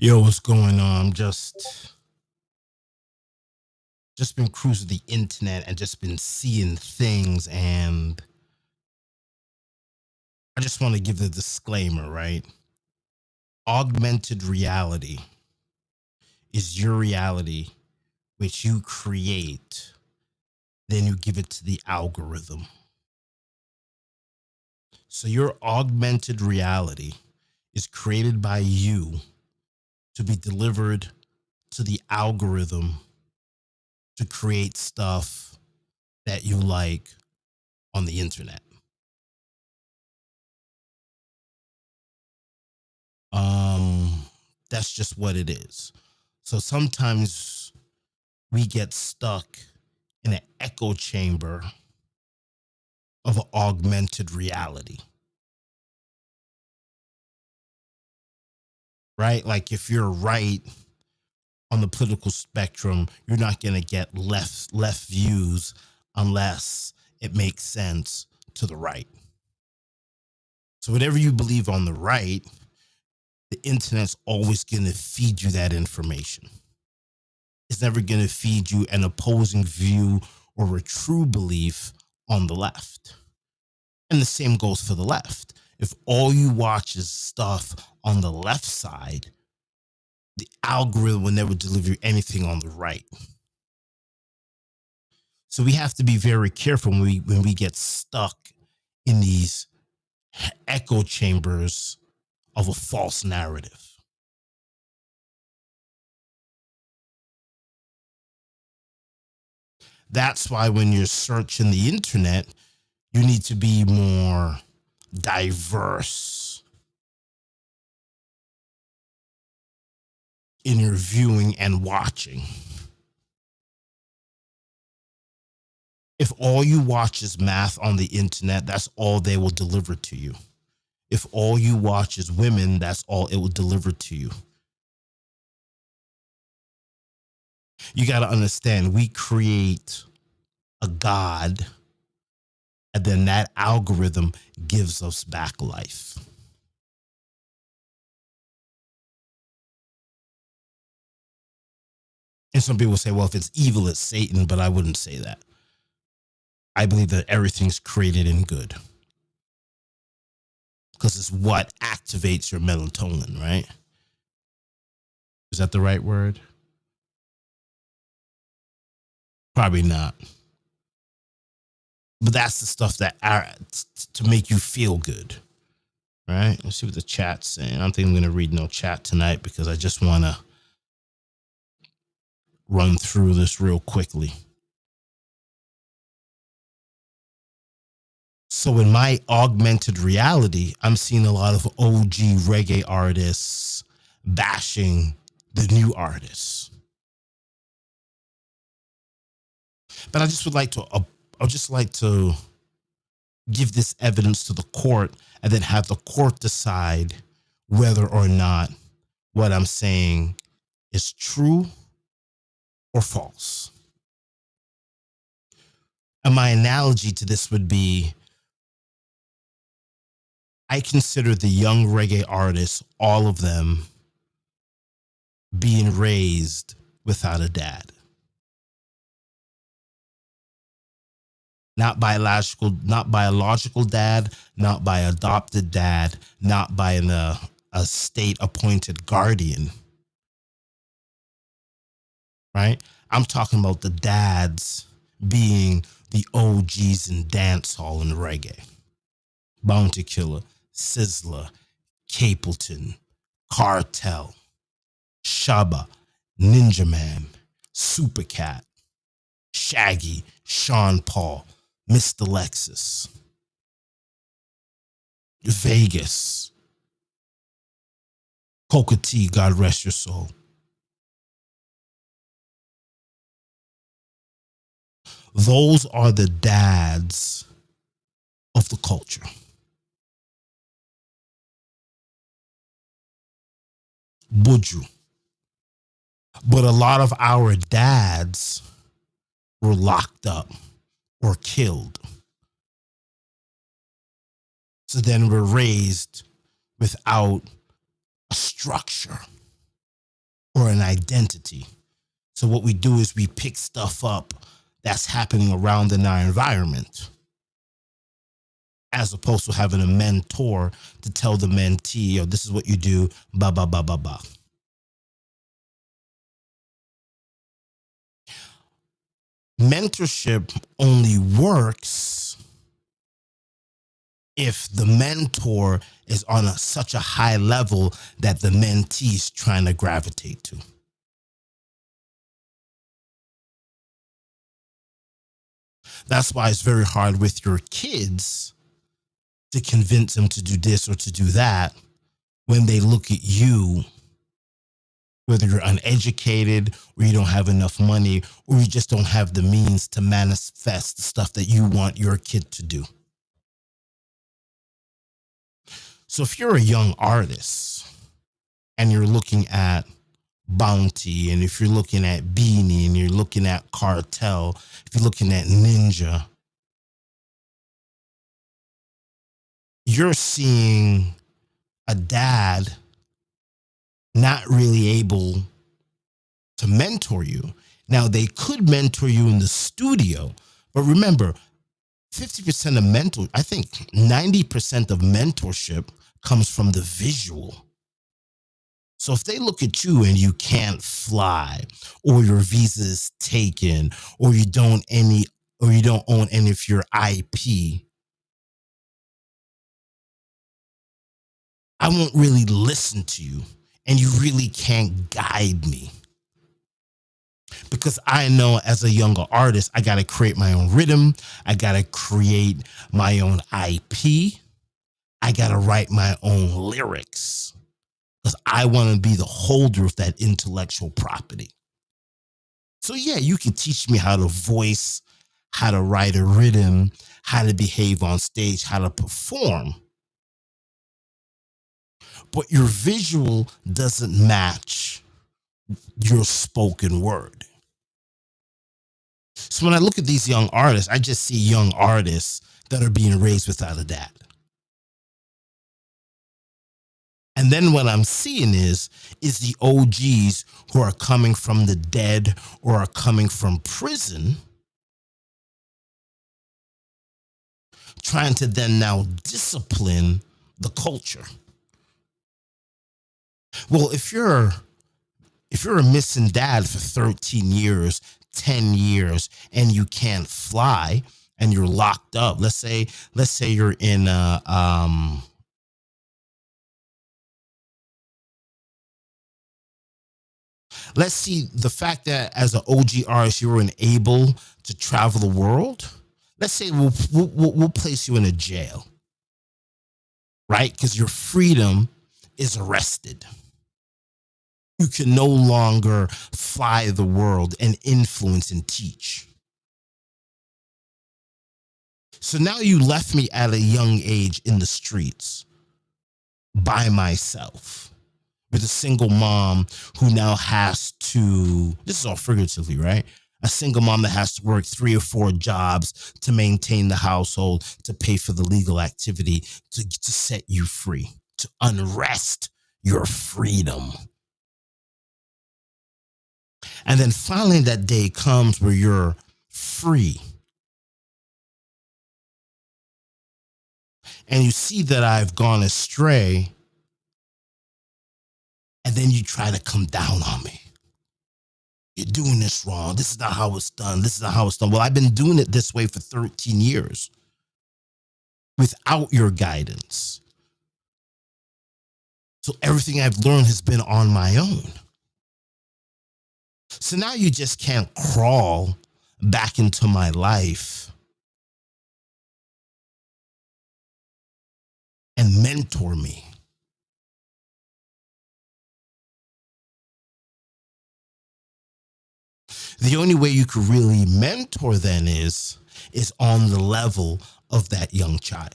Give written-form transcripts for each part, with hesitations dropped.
Yo, what's going on? Just been cruising the internet and just been seeing things, and I just want to give the disclaimer, right? Augmented reality is your reality which you create, then you give it to the algorithm. So your augmented reality is created by you to be delivered to the algorithm to create stuff that you like on the internet. Um, that's just what it is. So sometimes we get stuck in an echo chamber of an augmented reality, right? Like if you're right on the political spectrum, you're not going to get left views unless it makes sense to the right. So whatever you believe on the right, the internet's always going to feed you that information. It's never going to feed you an opposing view or a true belief on the left. And the same goes for the left. If all you watch is stuff on the left side, the algorithm will never deliver you anything on the right. So we have to be very careful when we get stuck in these echo chambers of a false narrative. That's why when you're searching the internet, you need to be more diverse in your viewing and watching. If all you watch is math on the internet, that's all they will deliver to you. If all you watch is women, that's all it will deliver to you. You got to understand, we create a God, and then that algorithm gives us back life. And some people say, well, if it's evil, it's Satan, but I wouldn't say that. I believe that everything's created in good because it's what activates your melatonin, right? Is that the right word? Probably not. But that's the stuff that to make you feel good, right? Let's see what the chat's saying. I don't think I'm going to read no chat tonight because I just want to run through this real quickly. So in my augmented reality, I'm seeing a lot of OG reggae artists bashing the new artists. But I just like to give this evidence to the court and then have the court decide whether or not what I'm saying is true or false. And my analogy to this would be, I consider the young reggae artists, all of them, being raised without a dad. Not biological dad, not by adopted dad, not by a state appointed guardian, right? I'm talking about the dads being the OGs in dancehall and reggae. Bounty Killer, Sizzler, Capleton, Cartel, Shabba, Ninja Man, Supercat, Shaggy, Sean Paul, Mr. Lexus, Vegas, Coca T, God rest your soul. Those are the dads of the culture. Buju. But a lot of our dads were locked up or killed. So then we're raised without a structure. or an identity. So what we do is we pick stuff up that's happening around in our environment, as opposed to having a mentor to tell the mentee, oh, this is what you do, blah, blah, blah, blah, blah. Mentorship only works if the mentor is on such a high level that the mentee is trying to gravitate to. That's why it's very hard with your kids to convince them to do this or to do that when they look at you, whether you're uneducated or you don't have enough money or you just don't have the means to manifest the stuff that you want your kid to do. So if you're a young artist and you're looking at Bounty, and if you're looking at Beanie, and you're looking at Cartel, if you're looking at Ninja, you're seeing a dad not really able to mentor you. Now, they could mentor you in the studio, but remember, 50% of mentor, I think 90% of mentorship comes from the visual. So if they look at you and you can't fly, or your visa is taken, or you don't own any of your IP, I won't really listen to you, and you really can't guide me. Because I know as a younger artist, I got to create my own rhythm. I got to create my own IP. I got to write my own lyrics because I want to be the holder of that intellectual property. So yeah, you can teach me how to voice, how to write a rhythm, how to behave on stage, how to perform. But your visual doesn't match your spoken word. So when I look at these young artists, I just see young artists that are being raised without a dad. And then what I'm seeing is the OGs who are coming from the dead or are coming from prison, trying to then now discipline the culture. Well, if you're a missing dad for 13 years, 10 years, and you can't fly and you're locked up, let's say you're in let's see, the fact that as an OG artist you were unable to travel the world. Let's say we'll place you in a jail, right? Because your freedom is arrested. You can no longer fly the world and influence and teach. So now you left me at a young age in the streets by myself with a single mom who now has to, this is all figuratively, right? A single mom that has to work 3 or 4 jobs to maintain the household, to pay for the legal activity, to set you free, to unrest your freedom. And then finally that day comes where you're free. And you see that I've gone astray. And then you try to come down on me. You're doing this wrong. This is not how it's done. This is not how it's done. Well, I've been doing it this way for 13 years without your guidance. So everything I've learned has been on my own. So now you just can't crawl back into my life and mentor me. The only way you could really mentor then is on the level of that young child.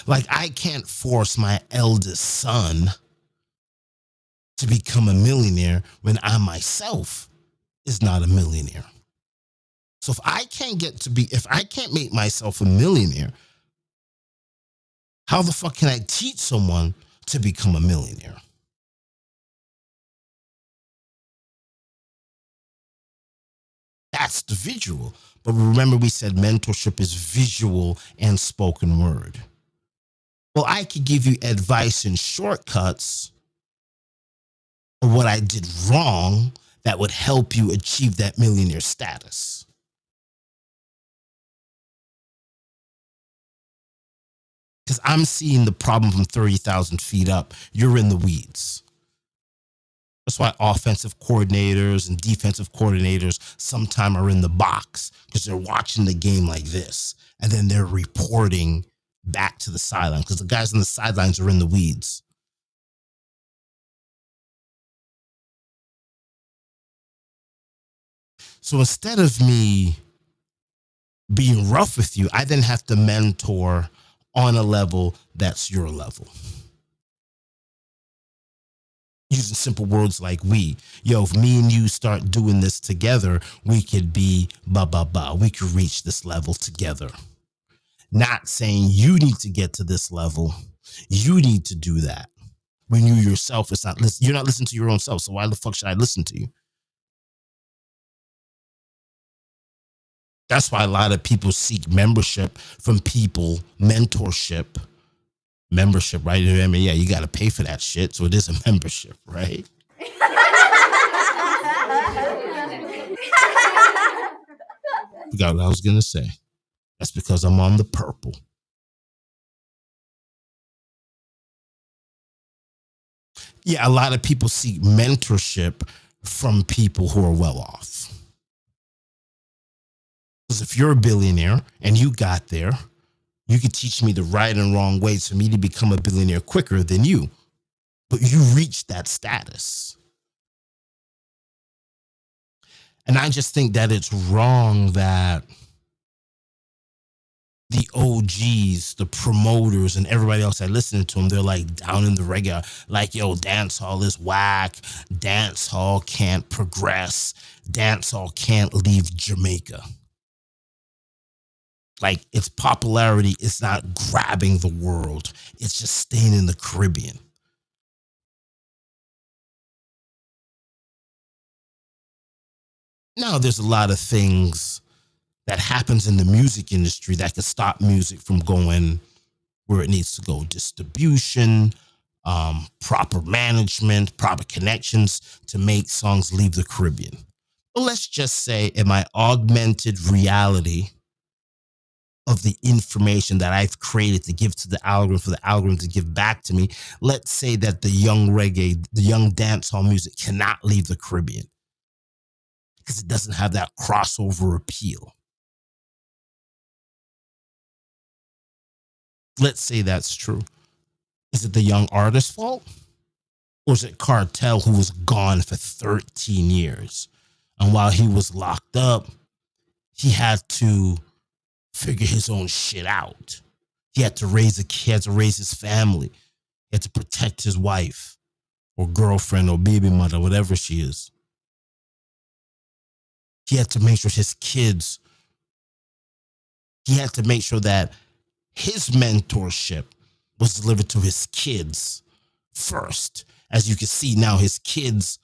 Like, I can't force my eldest son to become a millionaire when I myself is not a millionaire. So if I can't make myself a millionaire, How the fuck can I teach someone to become a millionaire? That's the visual. But remember, we said mentorship is visual and spoken word. Well, I could give you advice and shortcuts of what I did wrong that would help you achieve that millionaire status. Because I'm seeing the problem from 30,000 feet up. You're in the weeds. That's why offensive coordinators and defensive coordinators sometimes are in the box because they're watching the game like this. And then they're reporting back to the sideline because the guys on the sidelines are in the weeds. So instead of me being rough with you, I then have to mentor on a level that's your level. Using simple words like we. Yo, if me and you start doing this together, we could be blah, blah, blah. We could reach this level together. Not saying you need to get to this level. You need to do that. When you yourself is not listening, you're not listening to your own self. So why the fuck should I listen to you? That's why a lot of people seek membership from people, membership, right? I mean, yeah, you got to pay for that shit. So it is a membership, right? Forgot what I was going to say. That's because I'm on the purple. Yeah, a lot of people seek mentorship from people who are well off. Because if you're a billionaire and you got there, you could teach me the right and wrong ways for me to become a billionaire quicker than you. But you reached that status. And I just think that it's wrong that the OGs, the promoters, and everybody else that listening to them, they're like down in the regular, like, yo, dance hall is whack. Dance hall can't progress. Dance hall can't leave Jamaica. Like its popularity is not grabbing the world. It's just staying in the Caribbean. Now there's a lot of things that happens in the music industry that could stop music from going where it needs to go. Distribution, proper management, proper connections to make songs leave the Caribbean. But let's just say in my augmented reality of the information that I've created to give to the algorithm for the algorithm to give back to me, let's say that the young reggae, the young dancehall music cannot leave the Caribbean because it doesn't have that crossover appeal. Let's say that's true. Is it the young artist's fault? Or is it Cartel who was gone for 13 years? And while he was locked up, he had to figure his own shit out. He had to raise he had to raise his family. He had to protect his wife or girlfriend or baby mother, whatever she is. He had to make sure his kids, he had to make sure that his mentorship was delivered to his kids first. As you can see now, his kids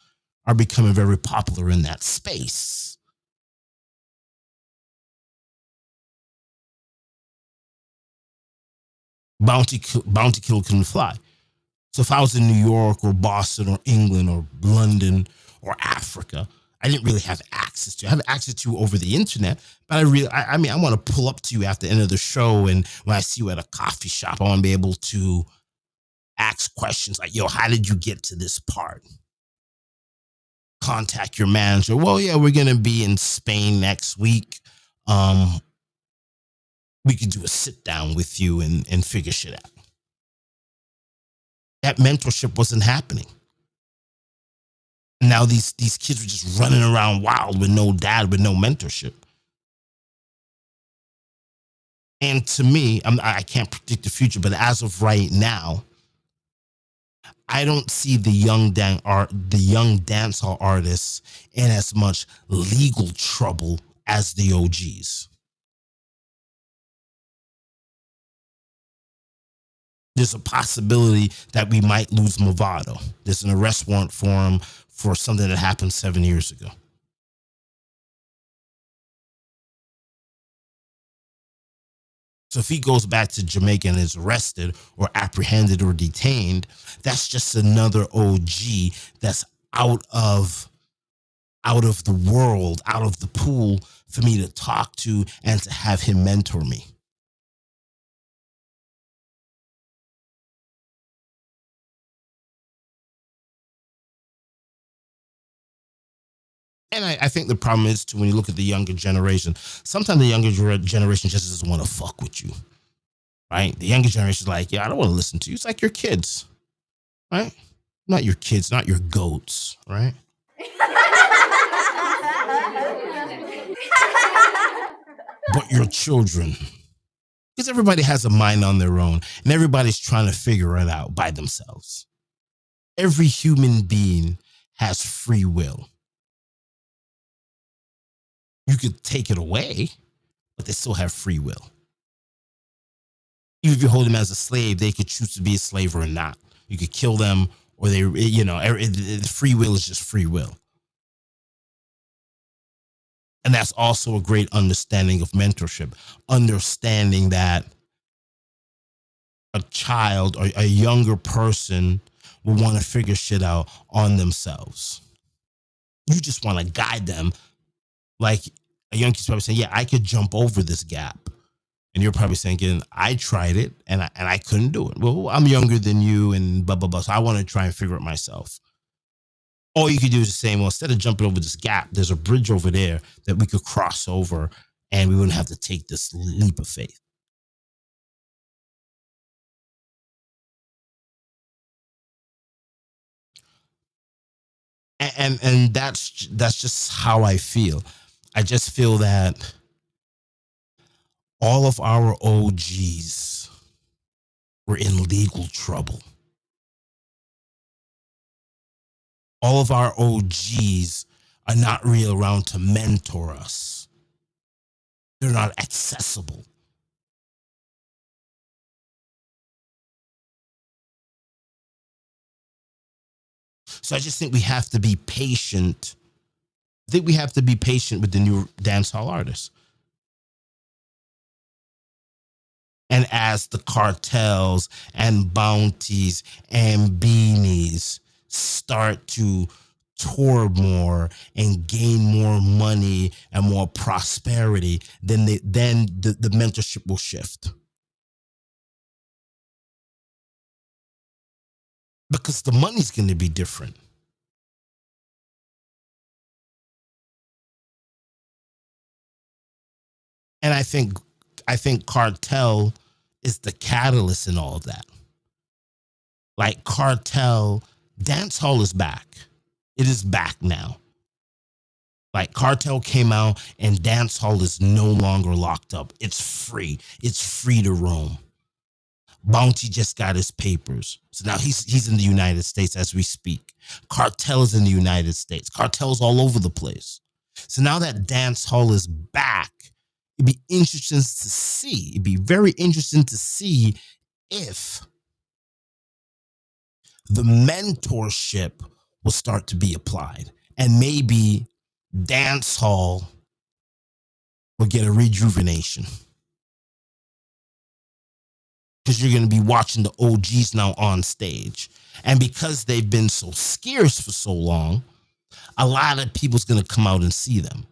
are becoming very popular in that space. Bounty Killer couldn't fly. So if I was in New York or Boston or England or London or Africa, I didn't really have access to. I have access to over the internet, but I mean, I want to pull up to you after the end of the show, and when I see you at a coffee shop, I want to be able to ask questions like, "Yo, how did you get to this part?" Contact your manager. Well, yeah, we're gonna be in Spain next week. Um, we could do a sit down with you and figure shit out. That mentorship wasn't happening. Now these kids were just running around wild with no dad, with no mentorship. And to me, I can't predict the future, but as of right now, I don't see the young dancehall artists in as much legal trouble as the OGs. There's a possibility that we might lose Movado. There's an arrest warrant for him for something that happened 7 years ago. So if he goes back to Jamaica and is arrested or apprehended or detained, that's just another OG that's out of the world, out of the pool for me to talk to and to have him mentor me. And I think the problem is too, when you look at the younger generation, sometimes the younger generation just doesn't want to fuck with you, right? The younger generation is like, yeah, I don't want to listen to you. It's like your kids, right? Not your kids, not your goats, right? But your children. Because everybody has a mind on their own and everybody's trying to figure it out by themselves. Every human being has free will. You could take it away, but they still have free will. Even if you hold them as a slave, they could choose to be a slave or not. You could kill them, or they, free will is just free will. And that's also a great understanding of mentorship, understanding that a child or a younger person will want to figure shit out on themselves. You just want to guide them. Like a young kid's probably saying, yeah, I could jump over this gap. And you're probably thinking, I tried it and I couldn't do it. Well, I'm younger than you and blah, blah, blah. So I want to try and figure it myself. All you could do is say, well, instead of jumping over this gap, there's a bridge over there that we could cross over and we wouldn't have to take this leap of faith. And that's just how I feel. I just feel that all of our OGs were in legal trouble. All of our OGs are not really around to mentor us. They're not accessible. So I just think we have to be patient. I think we have to be patient with the new dancehall artists. And as the cartels and bounties and beanies start to tour more and gain more money and more prosperity, then the mentorship will shift. Because the money's going to be different. And I think cartel is the catalyst in all of that. Like cartel, dancehall is back. It is back now. Like cartel came out and dancehall is no longer locked up. It's free. It's free to roam. Bounty just got his papers. So now he's in the United States as we speak. Cartel is in the United States. Cartel's all over the place. So now that dancehall is back, it'd be interesting to see. It'd be very interesting to see if the mentorship will start to be applied. And maybe dancehall will get a rejuvenation. Because you're going to be watching the OGs now on stage. And because they've been so scarce for so long, a lot of people's going to come out and see them.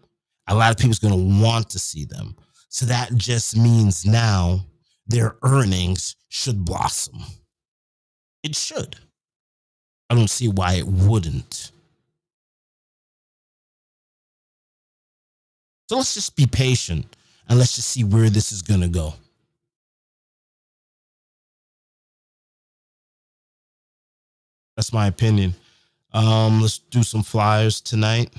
A lot of people's going to want to see them. So that just means now their earnings should blossom. It should. I don't see why it wouldn't. So let's just be patient and let's just see where this is going to go. That's my opinion. Let's do some flyers tonight.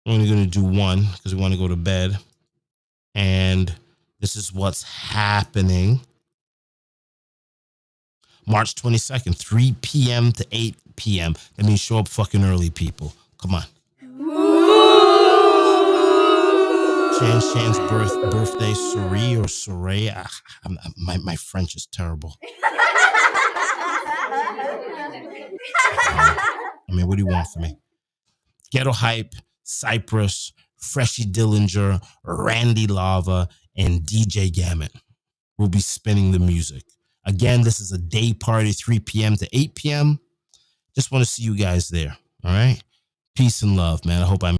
We're only going to do one because we want to go to bed. And this is what's happening. March 22nd, 3 p.m. to 8 p.m. That means show up fucking early, people. Come on. Shan's birthday, Suri or Soray. My French is terrible. I mean, what do you want from me? Ghetto Hype, Cypress, Freshie Dillinger, Randy Lava, and DJ Gamut will be spinning the music. Again, this is a day party, 3 p.m. to 8 p.m. Just want to see you guys there. All right. Peace and love, man. I hope I